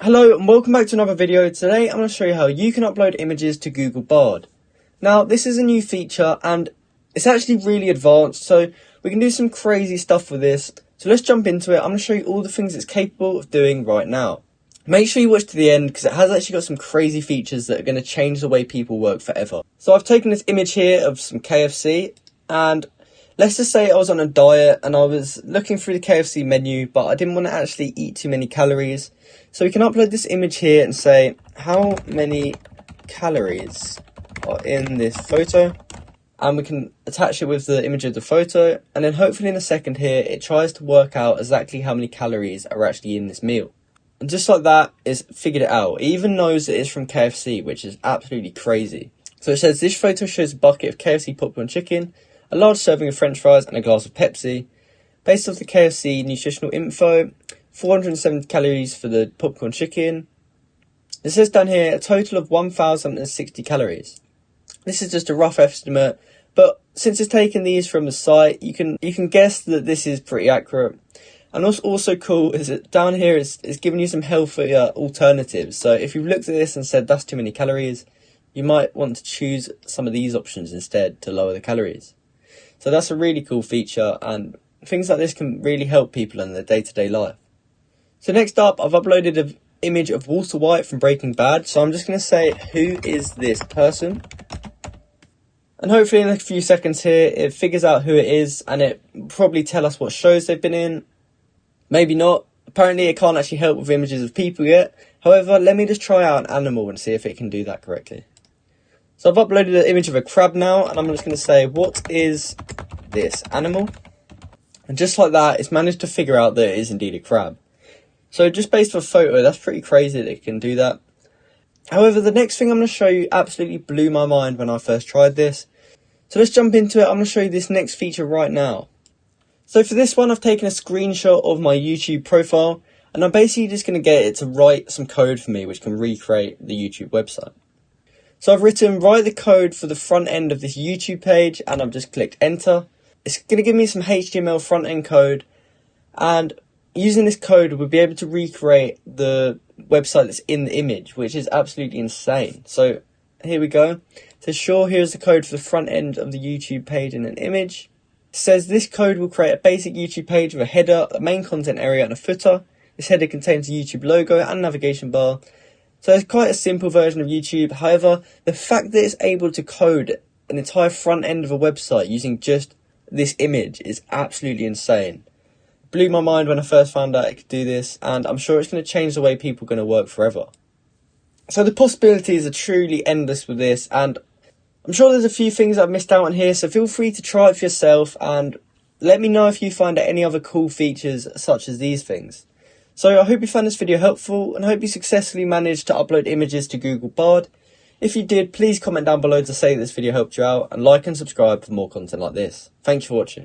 Hello and welcome back to another video. Today I'm going to show you how you can upload images to Google Bard. Now this is a new feature and it's actually really advanced, so we can do some crazy stuff with this. So let's jump into it. I'm going to show you all the things it's capable of doing right now. Make sure you watch to the end because it has actually got some crazy features that are going to change the way people work forever. So I've taken this image here of some KFC, and let's just say I was on a diet and I was looking through the KFC menu, but I didn't want to actually eat too many calories. So we can upload this image here and say, how many calories are in this photo? And we can attach it with the image of the photo. And then hopefully in a second here, it tries to work out exactly how many calories are actually in this meal. And just like that, it's figured it out. It even knows that it's from KFC, which is absolutely crazy. So it says, this photo shows a bucket of KFC popcorn chicken, a large serving of French fries and a glass of Pepsi. Based off the KFC nutritional info, 470 calories for the popcorn chicken. It says down here a total of 1,060 calories. This is just a rough estimate, but since it's taken these from the site, you can guess that this is pretty accurate. And what's also cool is that down here it's giving you some healthier alternatives. So if you've looked at this and said that's too many calories, you might want to choose some of these options instead to lower the calories. So that's a really cool feature, and things like this can really help people in their day-to-day life. So next up, I've uploaded an image of Walter White from Breaking Bad. So I'm just going to say, who is this person? And hopefully in a few seconds here, it figures out who it is, and it will probably tell us what shows they've been in. Maybe not. Apparently it can't actually help with images of people yet. However, let me just try out an animal and see if it can do that correctly. So I've uploaded an image of a crab now, and I'm just going to say, what is this animal? And just like that, it's managed to figure out that it is indeed a crab. So just based on a photo, that's pretty crazy that it can do that. However, the next thing I'm going to show you absolutely blew my mind when I first tried this. So let's jump into it. I'm going to show you this next feature right now. So for this one, I've taken a screenshot of my YouTube profile, and I'm basically just going to get it to write some code for me, which can recreate the YouTube website. So I've written, write the code for the front end of this YouTube page, and I've just clicked enter. It's going to give me some HTML front end code, and using this code, we'll be able to recreate the website that's in the image, which is absolutely insane. So here we go. So sure, here's the code for the front end of the YouTube page in an image. It says this code will create a basic YouTube page with a header, a main content area and a footer. This header contains a YouTube logo and navigation bar. So it's quite a simple version of YouTube. However, the fact that it's able to code an entire front end of a website using just this image is absolutely insane. It blew my mind when I first found out it could do this, and I'm sure it's going to change the way people are going to work forever. So the possibilities are truly endless with this, and I'm sure there's a few things I've missed out on here, so feel free to try it for yourself and let me know if you find out any other cool features such as these things. So I hope you found this video helpful, and I hope you successfully managed to upload images to Google Bard. If you did, please comment down below to say this video helped you out, and like and subscribe for more content like this. Thank you for watching.